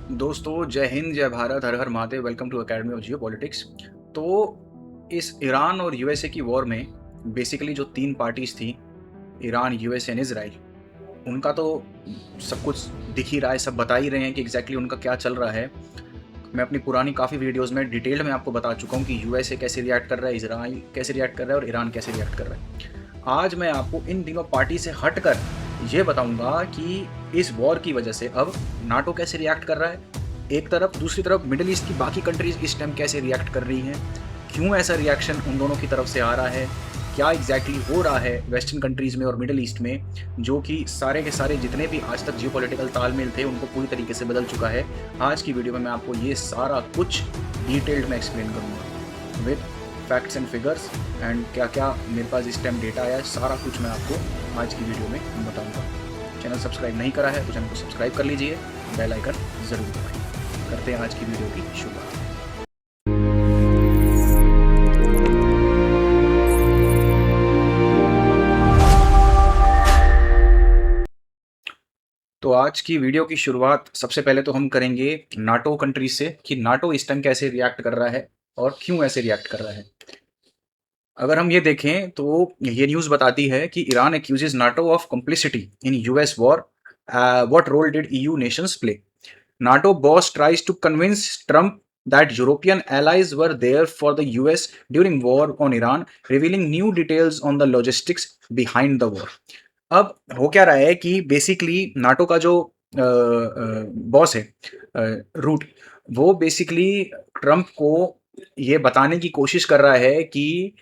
दोस्तों, जय हिंद, जय भारत, हर हर Mahadev. Welcome to academy of geo politics. तो इस ईरान और यूएसए की वॉर में बेसिकली जो तीन पार्टीज थी, ईरान, यूएसए एंड इसराइल, उनका तो सब कुछ दिख ही रहा है, सब बता ही रहे हैं कि एग्जैक्टली उनका क्या चल रहा है। मैं अपनी पुरानी काफ़ी वीडियोस में डिटेल में आपको बता चुका हूँ कि यूएसए कैसे रिएक्ट कर रहा है, इसराइल कैसे रिएक्ट कर रहा है और ईरान कैसे रिएक्ट कर रहा है। आज मैं आपको इन तीनों पार्टी से हटकर ये बताऊंगा कि इस वॉर की वजह से अब नाटो कैसे रिएक्ट कर रहा है एक तरफ, दूसरी तरफ मिडिल ईस्ट की बाकी कंट्रीज इस टाइम कैसे रिएक्ट कर रही हैं, क्यों ऐसा रिएक्शन उन दोनों की तरफ से आ रहा है, क्या एग्जैक्टली हो रहा है वेस्टर्न कंट्रीज़ में और मिडिल ईस्ट में, जो कि सारे के सारे जितने भी आज तक जियोपॉलिटिकल तालमेल थे उनको पूरी तरीके से बदल चुका है। आज की वीडियो में मैं आपको ये सारा कुछ डिटेल्ड में एक्सप्लेन करूँगा with facts and figures and क्या क्या मेरे पास इस टाइम डेटा आया है, सारा कुछ मैं आपको आज की वीडियो में बताऊँगा। चैनल सब्सक्राइब नहीं करा है तो चैनल को सब्सक्राइब कर लीजिए, बेल आइकन ज़रूर दबाइए। करते हैं आज की वीडियो की शुरुआत। तो आज की वीडियो की शुरुआत सबसे पहले तो हम करेंगे नाटो कंट्रीज से कि नाटो इस टाइम कैसे रिएक्ट कर रहा है और क्यों ऐसे रिएक्ट कर रहा है। अगर हम ये देखें तो ये न्यूज़ बताती है कि Iran accuses NATO of complicity in US war, what role did EU nations play. NATO boss tries to convince Trump that European allies were there for the US during war on Iran, revealing new details on the logistics behind the war. अब हो क्या रहा है कि basically NATO का जो boss है root, वो बेसिकली ट्रम्प को ये बताने की कोशिश कर रहा है कि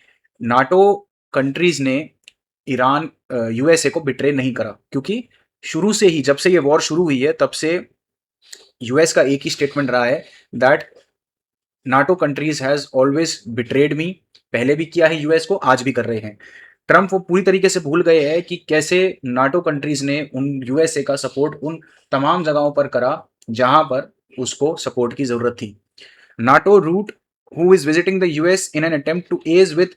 नाटो कंट्रीज ने ईरान यूएसए को बिट्रे नहीं करा, क्योंकि शुरू से ही जब से ये वॉर शुरू हुई है तब से यूएस का एक ही स्टेटमेंट रहा है that NATO countries has always betrayed me. पहले भी किया है यूएस को, आज भी कर रहे हैं। ट्रम्प वो पूरी तरीके से भूल गए हैं कि कैसे नाटो कंट्रीज ने उन यूएसए का सपोर्ट उन तमाम जगहों पर करा जहां पर उसको सपोर्ट की जरूरत थी। NATO Rutte who is visiting the US in an attempt to ease with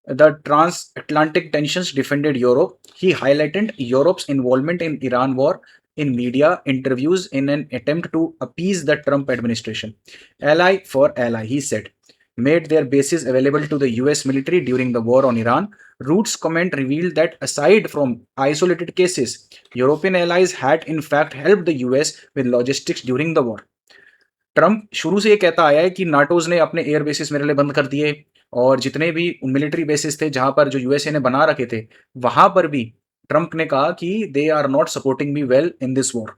the transatlantic tensions defended Europe. He highlighted Europe's involvement in Iran war in media interviews in an attempt to appease the Trump administration. Ally for ally, he said, made their bases available to the US military during the war on Iran. Root's comment revealed that aside from isolated cases, European allies had in fact helped the US with logistics during the war. Trump शुरू से ये कहता आया है कि नाटोज ने अपने air bases मेरे लिए बंद कर दिए और जितने भी मिलिट्री बेसिस थे जहां पर जो यूएसए ने बना रखे थे वहां पर भी ट्रम्प ने कहा कि they are not supporting me well in this war.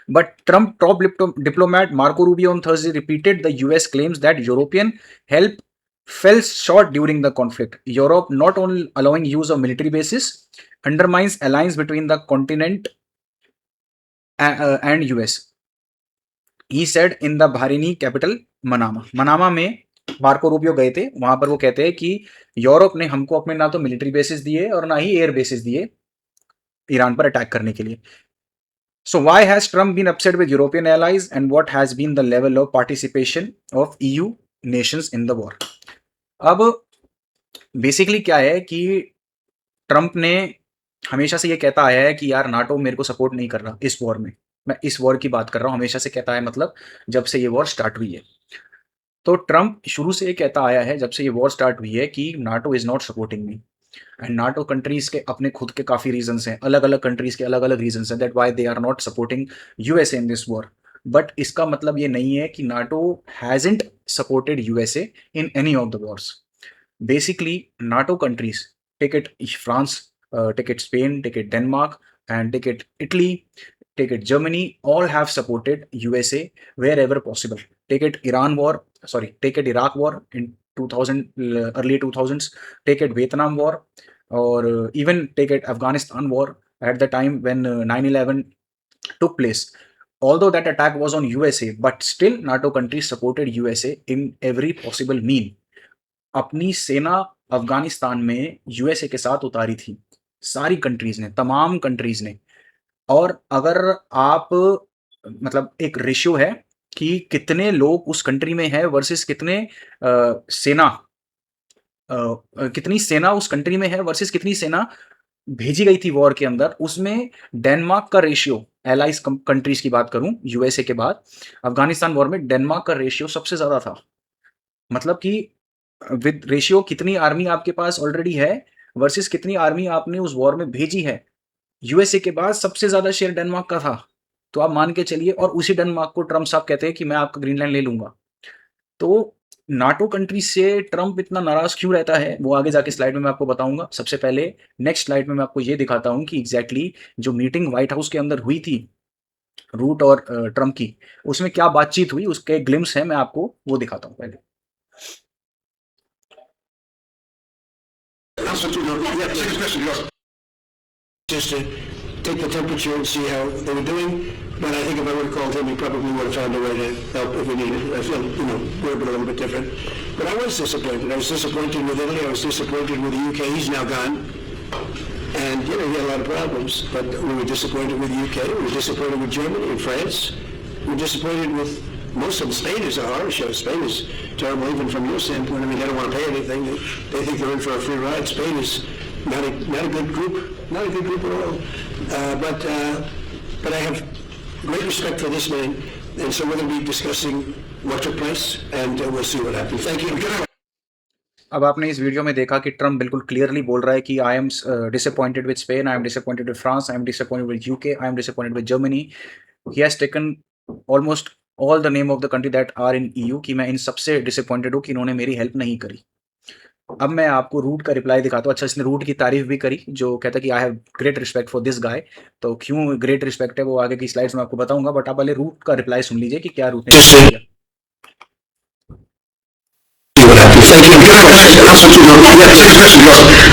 But Trump top diplomat Marco Rubio on Thursday repeated the US claims that European help fell short during the conflict. Europe not only allowing use of military bases undermines alliance between the continent and US. He said in the Bahraini capital Manama. Manama में Marco Rubio गए थे, वहां पर वो कहते हैं कि Europe ने हमको अपने ना तो मिलिट्री बेसिस दिए और ना ही एयर बेसिस दिए ईरान पर अटैक करने के लिए। So why has Trump been upset with European allies and what has been the level of participation of EU nations in the war? अब बेसिकली क्या है कि ट्रम्प ने हमेशा से ये कहता आया है कि यार नाटो मेरे को सपोर्ट नहीं कर रहा इस वॉर में। मैं इस वॉर की बात कर रहा हूँ, हमेशा से कहता है, मतलब जब से ये वॉर स्टार्ट हुई है। तो ट्रम्प शुरू से ये कहता आया है जब से ये वॉर स्टार्ट हुई है कि NATO is not supporting me. And NATO countries के अपने खुद के काफ़ी रीजंस हैं, अलग अलग कंट्रीज के अलग अलग रीजंस हैं that why they are not supporting USA in this war. But इसका मतलब ये नहीं है कि NATO hasn't supported USA in any of the wars. Basically NATO countries, take it France, take it Spain, take it Denmark and take it Italy, take it Germany, all have supported USA wherever possible. Take it Iran war, take it Iraq war in 2000, early 2000s, take it Vietnam war, or even take it Afghanistan war at the time when 9/11 took place. Although that attack was on USA, but still NATO countries supported USA in every possible mean. अपनी सेना अफगानिस्तान में USA के साथ उतारी थी सारी countries ने, तमाम कंट्रीज ने। और अगर आप, मतलब एक रेशियो है कि कितने लोग उस कंट्री में है वर्सेस कितने सेना, कितनी सेना उस कंट्री में है वर्सेस कितनी सेना भेजी गई थी वॉर के अंदर, उसमें डेनमार्क का रेशियो एलाइज कंट्रीज की बात करूं यूएसए के बाद, अफगानिस्तान वॉर में डेनमार्क का रेशियो सबसे ज्यादा था। मतलब कि विद रेशियो कितनी आर्मी आपके पास ऑलरेडी है वर्सेस कितनी आर्मी आपने उस वॉर में भेजी है, यूएसए के बाद सबसे ज्यादा शेयर डेनमार्क का था। तो आप मान के चलिए, और उसी डेनमार्क को ट्रम्प साहब कहते हैं कि मैं आपका ग्रीनलैंड ले लूंगा। तो नाटो कंट्री से ट्रम्प इतना नाराज क्यों रहता है वो आगे जाके स्लाइड में मैं आपको बताऊंगा। सबसे पहले नेक्स्ट स्लाइड में मैं आपको ये दिखाता हूं कि एग्जैक्टली जो मीटिंग व्हाइट हाउस के अंदर हुई थी रूट और ट्रम्प की, उसमें क्या बातचीत हुई उसके ग्लिम्स है, मैं आपको वो दिखाता हूं पहले। Just to take the temperature and see how they were doing. But I think if I would have called him, he probably would have found a way to help if we needed. I feel, we're a little bit different. But I was disappointed. I was disappointed with Italy. I was disappointed with the UK. He's now gone. And, he had a lot of problems. But we were disappointed with the UK. We were disappointed with Germany and France. We were disappointed with most of them. Spain is a horror show. Spain is terrible even from your standpoint. I mean, they don't want to pay anything. They think they're in for a free ride. Spain is not a good group. Not a good group at all. But I have great respect for this man. And so we're going to be discussing what took place. And we'll see what happens. Thank you. अब आपने इस video में देखा कि Trump बिल्कुल clearly बोल रहा है कि I am disappointed with Spain, I am disappointed with France, I am disappointed with UK, I am disappointed with Germany. He has taken almost all the name of the country that are in EU कि मैं इन सबसे disappointed हूँ कि इन्होंने मेरी help नहीं करी। अब मैं आपको रूट का रिप्लाई दिखाता हूँ। अच्छा, इसने रूट की तारीफ भी करी, जो कहता है कि I have great respect for this guy. तो क्यों ग्रेट रिस्पेक्ट है वो आगे की स्लाइड्स में आपको बताऊंगा, बट आप पहले रूट का रिप्लाई सुन लीजिए कि क्या रूट ने किया। Thank you. Good question. Absolutely. Yeah, the second question,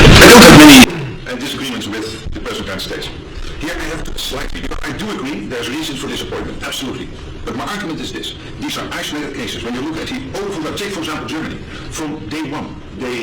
because I don't have many disagreements with the President of the United States. Here I have to slightly, because I do agree there's reasons for disappointment, absolutely. But my argument is this. These are isolated cases. When you look at take for example Germany, from day one, they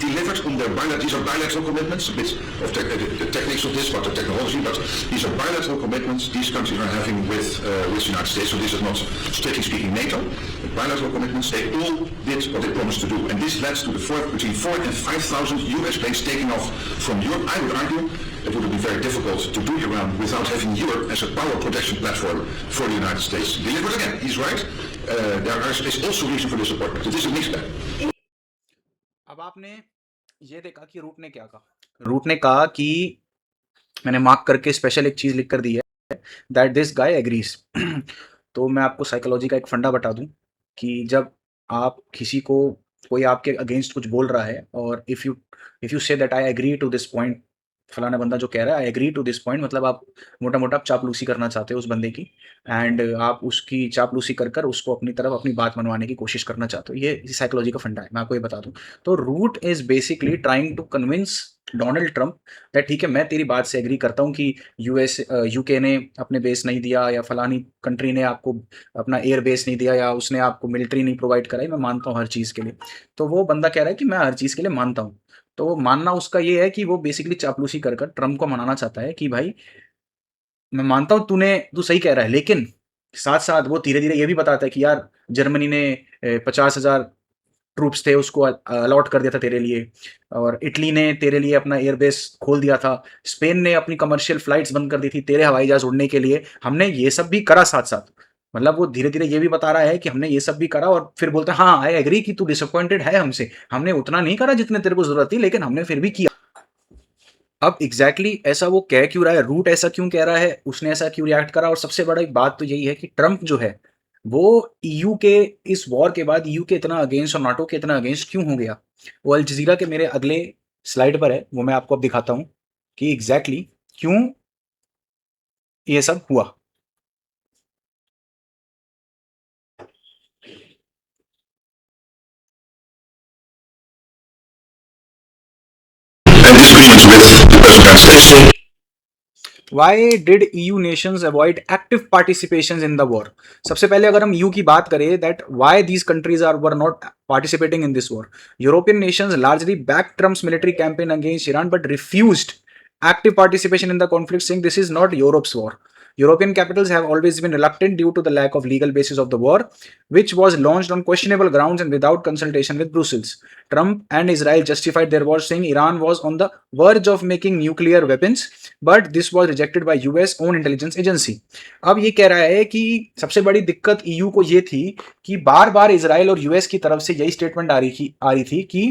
delivered on their bilateral, these are bilateral commitments, a bit of the techniques of this, but the technology, but these are bilateral commitments these countries are having with the United States, so this is not strictly speaking NATO. The bilateral commitments, they all did what they promised to do. And this led to between 4,000 and 5,000 US planes taking off from Europe. I would argue it would be very difficult to do Iran without having Europe as a power protection platform for the United States. Delivered again, he's right. There is also reason for disappointment. It is a mixed bag. अब आपने ये देखा कि root ने क्या कहा। Root ने कहा कि मैंने मार्क करके स्पेशल एक चीज लिख कर दी है दैट दिस गाय एग्रीज। तो मैं आपको साइकोलॉजी का एक फंडा बता दूं कि जब आप किसी को, कोई आपके अगेंस्ट कुछ बोल रहा है और if you say that I agree to this point, फलाना बंदा जो कह रहा है I agree to this point, मतलब आप मोटा मोटा आप चापलूसी करना चाहते हो उस बंदे की, एंड आप उसकी चापलूसी कर कर उसको अपनी तरफ अपनी बात मनवाने की कोशिश करना चाहते हो। ये साइकोलॉजी का फंडा है, मैं आपको ये बता दूं। तो Rutte is basically trying to convince Donald Trump that ठीक है मैं तेरी बात से एग्री करता हूँ कि यूके ने अपने बेस नहीं दिया, या फलानी कंट्री ने आपको अपना एयर बेस नहीं दिया, या उसने आपको मिलिट्री नहीं प्रोवाइड कराई, मैं मानता हूँ हर चीज़ के लिए। तो वो बंदा कह रहा है कि मैं हर चीज़ के लिए मानता हूँ। तो मानना उसका ये है कि वो बेसिकली चापलूसी कर ट्रम्प को मनाना चाहता है कि भाई मैं मानता हूँ तू सही कह रहा है, लेकिन साथ साथ वो धीरे धीरे ये भी बताता है कि यार जर्मनी ने 50,000 ट्रूप्स थे उसको अलॉट कर दिया था तेरे लिए, और इटली ने तेरे लिए अपना एयरबेस खोल दिया था, स्पेन ने अपनी कमर्शियल फ्लाइट्स बंद कर दी थी तेरे हवाई जहाज उड़ने के लिए, हमने ये सब भी करा साथ साथ। मतलब वो धीरे धीरे ये भी बता रहा है कि हमने ये सब भी करा, और फिर बोलता है हाँ आई एग्री कि तू डिसअपॉइंटेड है हमसे, हमने उतना नहीं करा जितने तेरे को जरूरत थी, लेकिन हमने फिर भी किया। अब एग्जैक्टली ऐसा वो कह क्यों रहा है, रूट ऐसा क्यों कह रहा है, उसने ऐसा क्यों रिएक्ट करा, और सबसे बड़ा एक बात तो यही है कि ट्रम्प जो है वो ईयू के इस वॉर के बाद ईयू के इतना अगेंस्ट और नाटो के इतना अगेंस्ट क्यों हो गया। वो अल जजीरा के मेरे अगले स्लाइड पर है, वो मैं आपको अब दिखाता हूं कि एग्जैक्टली क्यों ये सब हुआ। Why did EU nations avoid active participations in the war? सबसे पहले अगर हम EU की बात करें that why these countries were not participating in this war. European nations largely backed Trump's military campaign against Iran but refused active participation in the conflict, saying this is not Europe's war. European capitals have always been reluctant due to the lack of legal basis of the war, which was launched on questionable grounds and without consultation with Brussels. Trump and Israel justified their war, saying Iran was on the verge of making nuclear weapons, but this was rejected by US own intelligence agency. अब ये कह रहा है कि सबसे बड़ी दिक्कत EU को ये थी कि बार बार इसराइल और US की तरफ से यही स्टेटमेंट आ रही थी कि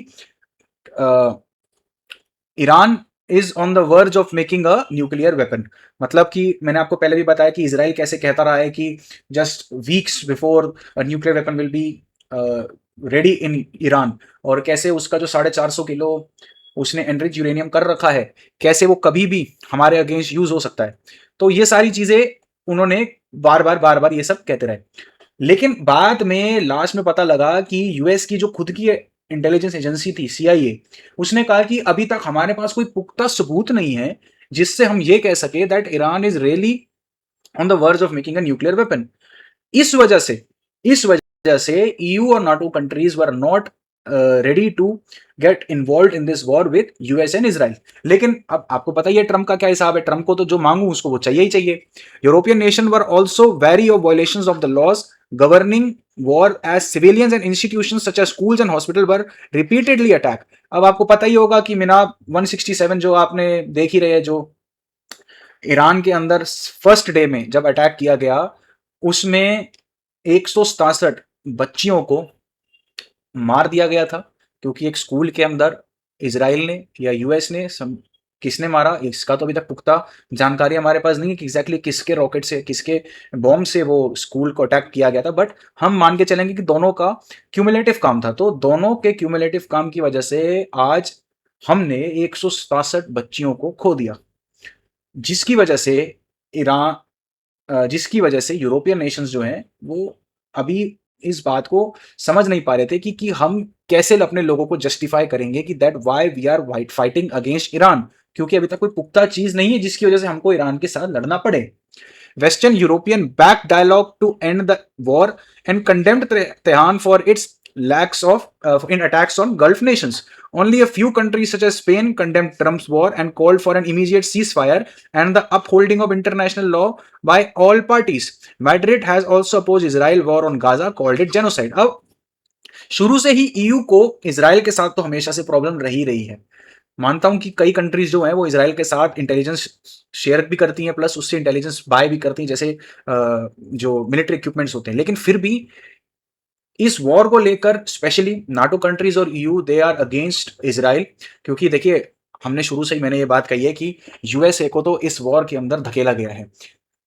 Iran is on the verge of making a nuclear weapon. मतलब कि मैंने आपको पहले भी बताया कि इसराइल कैसे कहता रहा है कि just weeks before nuclear weapon will be ready in Iran, और कैसे उसका जो 450 किलो उसने एनरिच यूरेनियम कर रखा है, कैसे वो कभी भी हमारे अगेंस्ट यूज हो सकता है। तो ये सारी चीजें उन्होंने बार बार ये सब कहते रहे। लेकिन बाद में लास्ट में पता लगा कि यूएस की जो खुद की इंटेलिजेंस एजेंसी थी CIA, उसने कहा कि अभी तक हमारे पास कोई पुख्ता सबूत नहीं है जिससे हम ये कह सके that Iran is really on the verge of making a nuclear weapon. इस वजह से EU और NATO countries were not ready to get involve in this war with US and Israel. लेकिन अब आपको पता ही है ट्रम्प का क्या हिसाब है, ट्रम्प को तो जो मांगू उसको वो चाहिए ही चाहिए। European nation were also very of violations of the laws governing war as civilians and institutions such as schools and hospital were repeatedly attacked। अब आपको पता ही होगा कि मीनाब 167 जो आपने देख ही रहे हैं, जो ईरान के अंदर फर्स्ट डे में जब अटैक किया गया, उसमें 167 बच्चियों को मार दिया गया था, क्योंकि एक स्कूल के अंदर इसराइल ने या US ने किसने मारा इसका तो अभी तक पुख्ता जानकारी हमारे पास नहीं है कि एग्जैक्टली किसके रॉकेट से, किसके बॉम्ब से वो स्कूल को अटैक किया गया था, बट हम मान के चलेंगे कि दोनों का क्यूमुलेटिव काम था। तो दोनों के क्यूमुलेटिव काम की वजह से आज हमने 167 बच्चियों को खो दिया, जिसकी वजह से यूरोपियन नेशंस जो हैं वो अभी इस बात को समझ नहीं पा रहे थे कि हम कैसे अपने लोगों को जस्टिफाई करेंगे कि that why we are fighting against Iran, क्योंकि अभी तक कोई पुख्ता चीज नहीं है जिसकी वजह से हमको ईरान के साथ लड़ना पड़े। Western European backed dialogue to end the war and condemned Tehran for its lacks of in attacks on Gulf nations. Only a few countries such as Spain condemned Trump's war and called for an immediate ceasefire and the upholding of international law by all parties. Madrid has also opposed Israel war on Gaza, called it genocide. अब शुरू से ही EU को Israel के साथ तो हमेशा से problem रही है। मानता हूं कि कई कंट्रीज जो हैं वो इसराइल के साथ इंटेलिजेंस शेयर भी करती हैं, प्लस उससे इंटेलिजेंस बाय भी करती हैं, जैसे जो मिलिट्री इक्विपमेंट्स होते हैं। लेकिन फिर भी इस वॉर को लेकर स्पेशली नाटो कंट्रीज और EU they are against Israel, क्योंकि देखिए हमने शुरू से ही मैंने ये बात कही है कि USA को तो इस वॉर के अंदर धकेला गया है।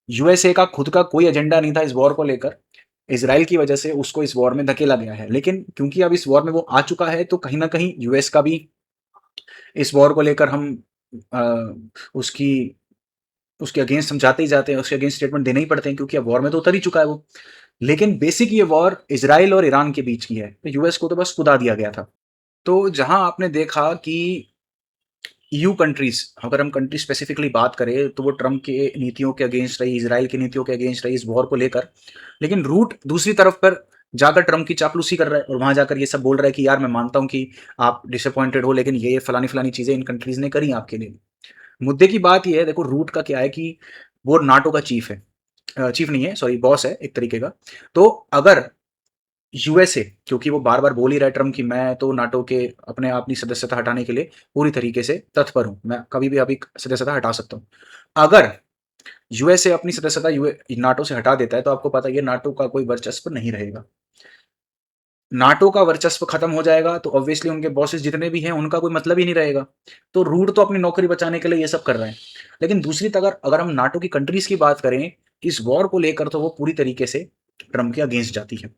USA का खुद का कोई एजेंडा नहीं था इस वॉर को लेकर, इसराइल की वजह से उसको इस वॉर में धकेला गया है। लेकिन क्योंकि अब इस वॉर में वो आ चुका है, तो कहीं ना कहीं US का भी इस वॉर को लेकर हम उसके अगेंस्ट समझाते ही जाते हैं, उसके अगेंस्ट स्टेटमेंट देने ही पड़ते हैं, क्योंकि अब वॉर में तो उतर ही चुका है वो। लेकिन बेसिक ये वॉर इसराइल और ईरान के बीच की है, तो US को तो बस कुदा दिया गया था। तो जहां आपने देखा कि EU कंट्रीज, अगर हम कंट्री स्पेसिफिकली बात करें, तो वो ट्रम्प के नीतियों के अगेंस्ट रही, इसराइल की नीतियों के अगेंस्ट रही इस वॉर को लेकर। लेकिन रूट दूसरी तरफ पर जाकर ट्रम्प की चापलूसी कर रहा है और वहां जाकर ये सब बोल रहा है कि यार मैं मानता हूं कि आप डिसअपॉइंटेड हो, लेकिन ये फलानी चीजें इन कंट्रीज ने करी आपके लिए। मुद्दे की बात ये है, देखो रूट का क्या है कि वो नाटो का चीफ है, चीफ नहीं है सॉरी, बॉस है एक तरीके का। तो अगर USA, क्योंकि वो बार बार बोल ही रहा है ट्रम्प कि मैं तो नाटो के अपनी सदस्यता हटाने के लिए पूरी तरीके से तत्पर हूं, मैं कभी भी अभी सदस्यता हटा सकता हूं। अगर USA अपनी सदस्यता नाटो से हटा देता है, तो आपको पता है नाटो का कोई वर्चस्व नहीं रहेगा। नाटो का वर्चस्व खत्म हो जाएगा तो ऑब्वियसली उनके बॉसेस जितने भी हैं उनका कोई मतलब ही नहीं रहेगा। तो रूट तो अपनी नौकरी बचाने के लिए ये सब कर रहे हैं। लेकिन दूसरी तरफ अगर हम नाटो की कंट्रीज की बात करें इस वॉर को लेकर, तो वो पूरी तरीके से ट्रम्प के अगेंस्ट जाती है।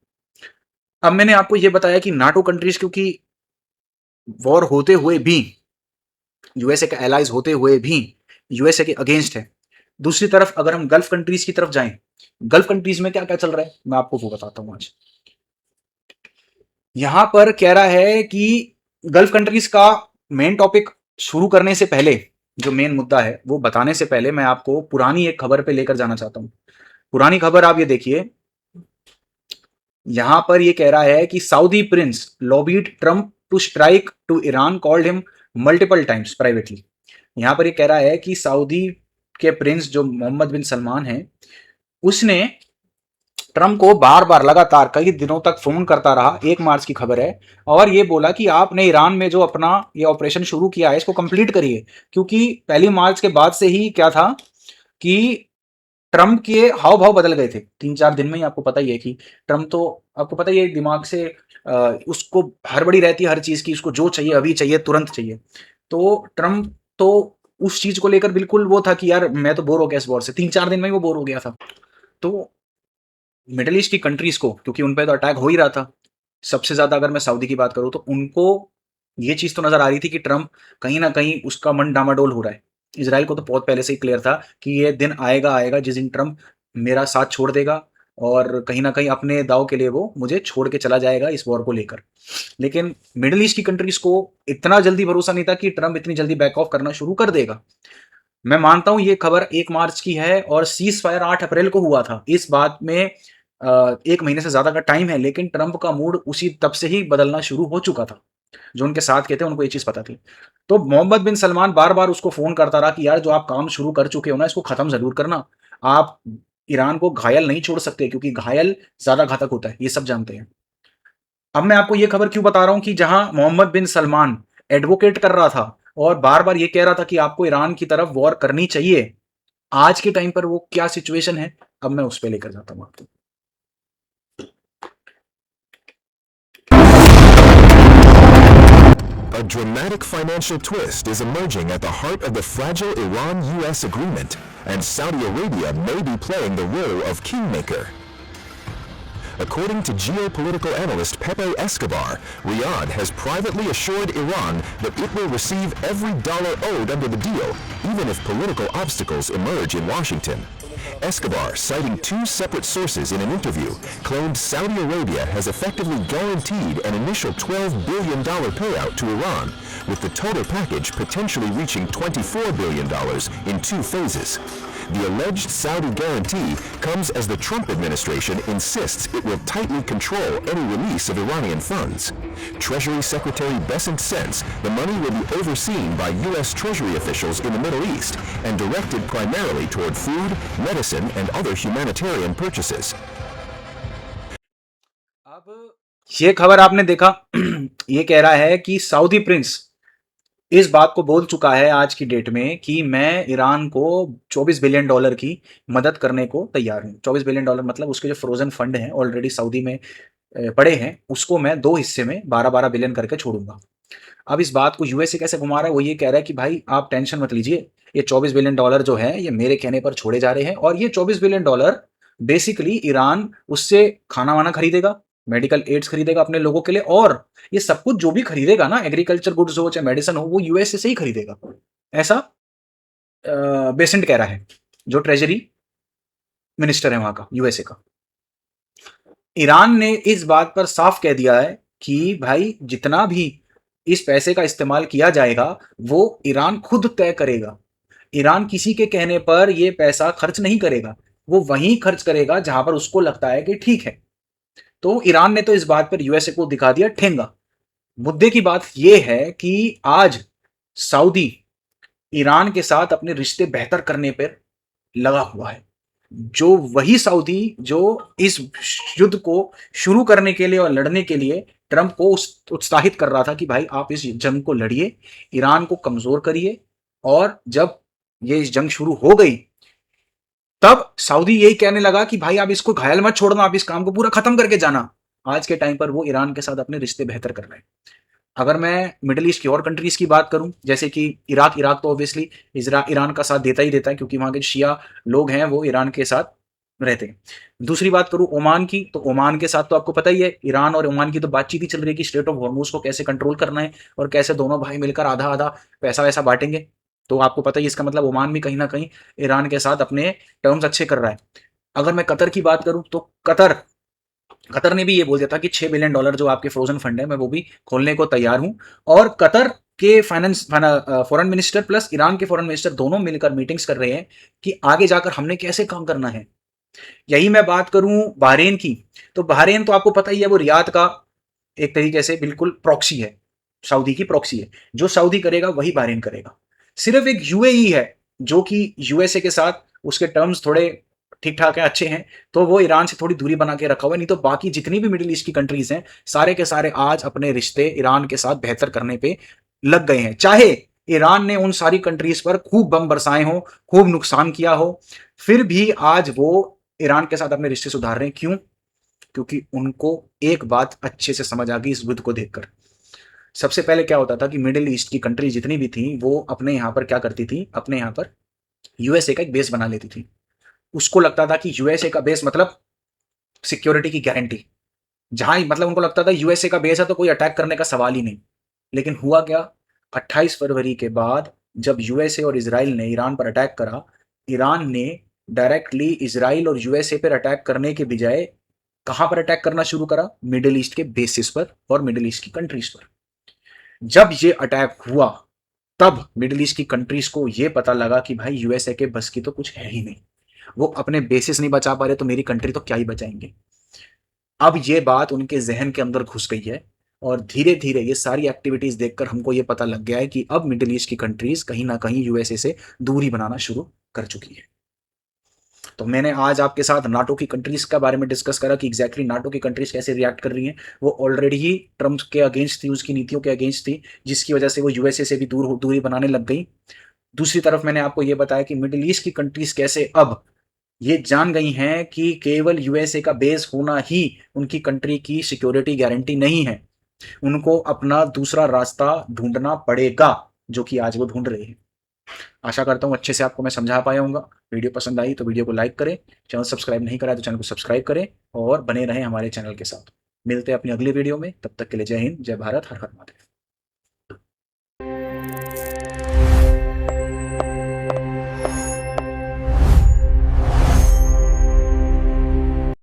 अब मैंने आपको ये बताया कि नाटो कंट्रीज क्योंकि वॉर होते हुए भी, USA का एलाइज होते हुए भी USA के अगेंस्ट है। दूसरी तरफ अगर हम गल्फ कंट्रीज की तरफ जाएं, गल्फ कंट्रीज में क्या क्या चल रहा है मैं आपको वो बताता हूं आज। यहां पर कह रहा है कि गल्फ कंट्रीज का मेन टॉपिक शुरू करने से पहले, जो मेन मुद्दा है वो बताने से पहले, मैं आपको पुरानी एक खबर पे लेकर जाना चाहता हूं। पुरानी खबर आप ये देखिए, यहां पर ये कह रहा है कि Saudi prince lobbied Trump to strike to Iran, called him multiple times privately. यहां पर ये कह रहा है कि सऊदी के प्रिंस जो मोहम्मद बिन सलमान हैं, उसने ट्रम्प को बार बार लगातार कई दिनों तक फोन करता रहा, 1 मार्च की खबर है, और ये बोला कि आपने ईरान में जो अपना ये ऑपरेशन शुरू किया है इसको कंप्लीट करिए, क्योंकि 1 मार्च के बाद से ही क्या था कि ट्रम्प के हाव भाव बदल गए थे 3-4 दिन में ही। आपको पता ही है कि ट्रम्प तो, आपको पता ही है, दिमाग से उसको हड़बड़ी रहती है हर चीज की, उसको जो चाहिए अभी चाहिए, तुरंत चाहिए। तो ट्रम्प तो उस चीज को लेकर बिल्कुल वो था कि यार मैं तो बोर हो गया इस वॉर से, 3-4 दिन में ही वो बोर हो गया था। तो मिडल ईस्ट की कंट्रीज को, क्योंकि उन पर तो अटैक हो ही रहा था, सबसे ज्यादा अगर मैं सऊदी की बात करूं तो उनको ये चीज तो नजर आ रही थी कि ट्रम्प कहीं ना कहीं उसका मन डामाडोल हो रहा है। इसराइल को तो बहुत पहले से ही क्लियर था कि ये दिन आएगा आएगा जिस दिन ट्रम्प मेरा साथ छोड़ देगा और कहीं ना कहीं अपने दाव के लिए वो मुझे छोड़ के चला जाएगा इस वॉर को लेकर। लेकिन मिडिल ईस्ट की कंट्रीज को इतना जल्दी भरोसा नहीं था कि ट्रम्प इतनी जल्दी बैक ऑफ करना शुरू कर देगा। मैं मानता हूं ये खबर 1 मार्च की है और सीज फायर 8 अप्रैल को हुआ था, इस बात में 1 महीने से ज्यादा का टाइम है, लेकिन ट्रम्प का मूड उसी तब से ही बदलना शुरू हो चुका था। जो उनके साथ के थे उनको ये चीज पता थी। तो मोहम्मद बिन सलमान बार बार उसको फोन करता रहा कि यार जो आप काम शुरू कर चुके हो ना इसको खत्म जरूर करना, आप ईरान को घायल नहीं छोड़ सकते, क्योंकि घायल ज्यादा घातक होता है, ये सब जानते हैं। अब मैं आपको ये खबर क्यों बता रहा हूं कि जहां मोहम्मद बिन सलमान एडवोकेट कर रहा था और बार बार ये कह रहा था कि आपको ईरान की तरफ वॉर करनी चाहिए, आज के टाइम पर वो क्या सिचुएशन है, अब मैं उस पर लेकर जाता हूं आपको। A dramatic financial twist is emerging at the heart of the fragile Iran-US agreement, and Saudi Arabia may be playing the role of kingmaker. According to geopolitical analyst Pepe Escobar, Riyadh has privately assured Iran that it will receive every dollar owed under the deal, even if political obstacles emerge in Washington. Escobar, citing two separate sources in an interview, claimed Saudi Arabia has effectively guaranteed an initial $12 billion payout to Iran, with the total package potentially reaching $24 billion in 2 phases. The alleged Saudi guarantee comes as the Trump administration insists it will tightly control any release of Iranian funds. Treasury Secretary Bessent says the money will be overseen by U.S. Treasury officials in the Middle East and directed primarily toward food, medicine, and other humanitarian purchases. अब ये खबर आपने देखा, ये कह रहा है कि सऊदी प्रिंस इस बात को बोल चुका है आज की डेट में कि मैं ईरान को $24 बिलियन की मदद करने को तैयार हूं। $24 बिलियन मतलब उसके जो फ्रोजन फंड हैं ऑलरेडी सऊदी में पड़े हैं, उसको मैं 2 हिस्से में 12-12 बिलियन करके छोड़ूंगा। अब इस बात को यूएसए कैसे घुमा रहा है, वो ये कह रहा है कि भाई आप टेंशन मत लीजिए, ये $24 बिलियन जो है ये मेरे कहने पर छोड़े जा रहे हैं, और ये $24 बिलियन बेसिकली ईरान उससे खाना वाना खरीदेगा, मेडिकल एड्स खरीदेगा अपने लोगों के लिए, और ये सब कुछ जो भी खरीदेगा ना, एग्रीकल्चर गुड्स हो चाहे मेडिसिन हो, वो यूएसए से ही खरीदेगा, ऐसा बेसेंट कह रहा है, जो ट्रेजरी मिनिस्टर है वहां का, यूएसए का। ईरान ने इस बात पर साफ कह दिया है कि भाई जितना भी इस पैसे का इस्तेमाल किया जाएगा वो ईरान खुद तय करेगा। ईरान किसी के कहने पर यह पैसा खर्च नहीं करेगा, वो वहीं खर्च करेगा जहां पर उसको लगता है कि ठीक है। तो ईरान ने तो इस बात पर यूएसए को दिखा दिया ठेंगा। मुद्दे की बात यह है कि आज सऊदी ईरान के साथ अपने रिश्ते बेहतर करने पर लगा हुआ है, जो वही सऊदी जो इस युद्ध को शुरू करने के लिए और लड़ने के लिए ट्रंप को उत्साहित कर रहा था कि भाई आप इस जंग को लड़िए, ईरान को कमजोर करिए, और जब ये इस जंग शुरू हो गई तब सऊदी यही कहने लगा कि भाई आप इसको घायल मत छोड़ना, आप इस काम को पूरा खत्म करके जाना। आज के टाइम पर वो ईरान के साथ अपने रिश्ते बेहतर कर रहे हैं। अगर मैं मिडिल ईस्ट की और कंट्रीज की बात करूं, जैसे कि इराक तो ऑब्वियसली ईरान का साथ देता ही देता है, क्योंकि वहां के शिया लोग हैं वो ईरान के साथ रहते हैं। दूसरी बात करूं ओमान की, तो ओमान के साथ तो आपको पता ही है, ईरान और ओमान की तो बातचीत ही चल रही है कि स्ट्रेट ऑफ हॉर्मूज को कैसे कंट्रोल करना है और कैसे दोनों भाई मिलकर आधा आधा पैसा वैसा बांटेंगे। तो आपको पता ही, इसका मतलब ओमान भी कहीं ना कहीं ईरान के साथ अपने टर्म्स अच्छे कर रहा है। अगर मैं कतर की बात करूं तो कतर ने भी ये बोल दिया था कि $6 बिलियन जो आपके फ्रोजन फंड है मैं वो भी खोलने को तैयार हूं, और कतर के फॉरेन मिनिस्टर प्लस ईरान के फॉरेन मिनिस्टर दोनों मिलकर मीटिंग्स कर रहे हैं कि आगे जाकर हमने कैसे काम करना है। यही मैं बात करूं बहरीन की, तो बहरीन तो आपको पता ही है वो रियाद का एक तरीके से बिल्कुल प्रॉक्सी है, सऊदी की प्रॉक्सी है, जो सऊदी करेगा वही बहरीन करेगा। सिर्फ एक यूएई है जो कि यूएसए के साथ उसके टर्म्स थोड़े ठीक ठाक है, अच्छे हैं, तो वो ईरान से थोड़ी दूरी बना के रखा हुआ है। नहीं तो बाकी जितनी भी मिडिल ईस्ट की कंट्रीज हैं, सारे के सारे आज अपने रिश्ते ईरान के साथ बेहतर करने पे लग गए हैं। चाहे ईरान ने उन सारी कंट्रीज पर खूब बम बरसाए हो, खूब नुकसान किया हो, फिर भी आज वो ईरान के साथ अपने रिश्ते सुधार रहे हैं। क्यों? क्योंकि उनको एक बात अच्छे से समझ आ गई इस युद्ध को देखकर। सबसे पहले क्या होता था कि मिडिल ईस्ट की कंट्री जितनी भी थी, वो अपने यहां पर क्या करती थी, अपने यहां पर यूएसए का एक बेस बना लेती थी। उसको लगता था कि यूएसए का बेस मतलब सिक्योरिटी की गारंटी। जहां मतलब उनको लगता था यूएसए का बेस है तो कोई अटैक करने का सवाल ही नहीं। लेकिन हुआ क्या? 28 फरवरी के बाद जब यूएसए और इसराइल ने ईरान पर अटैक करा, ईरान ने डायरेक्टली इसराइल और यूएसए पर अटैक करने के बजाय कहां पर अटैक करना शुरू करा? मिडिल ईस्ट के बेसिस पर और मिडिल ईस्ट की कंट्रीज पर। जब ये अटैक हुआ, तब मिडिल ईस्ट की कंट्रीज को यह पता लगा कि भाई यूएसए के बस की तो कुछ है ही नहीं। वो अपने बेसिस नहीं बचा पा रहे, तो मेरी कंट्री तो क्या ही बचाएंगे। अब ये बात उनके जहन के अंदर घुस गई है, और धीरे धीरे ये सारी एक्टिविटीज देखकर हमको ये पता लग गया है कि अब मिडिल ईस्ट की कंट्रीज कहीं ना कहीं यूएसए से दूरी बनाना शुरू कर चुकी है। तो मैंने आज आपके साथ नाटो की कंट्रीज के बारे में डिस्कस करा कि एग्जैक्टली नाटो की कंट्रीज कैसे रिएक्ट कर रही हैं। वो ऑलरेडी ही ट्रम्प के अगेंस्ट थी, उसकी नीतियों के अगेंस्ट थी, जिसकी वजह से वो यूएसए से भी दूरी बनाने लग गई। दूसरी तरफ मैंने आपको ये बताया कि मिडिल ईस्ट की कंट्रीज कैसे अब ये जान गई हैं कि केवल यूएसए का बेस होना ही उनकी कंट्री की सिक्योरिटी गारंटी नहीं है। उनको अपना दूसरा रास्ता ढूंढना पड़ेगा, जो कि आज वो ढूंढ रहे हैं। आशा करता हूं अच्छे से आपको मैं समझा पाया हूंगा। वीडियो पसंद आई तो वीडियो को लाइक करें, चैनल सब्सक्राइब नहीं करा तो चैनल को सब्सक्राइब करें, और बने रहें हमारे चैनल के साथ। मिलते हैं अपनी अगली वीडियो में, तब तक के लिए जय हिंद, जय भारत, हर हर महादेव।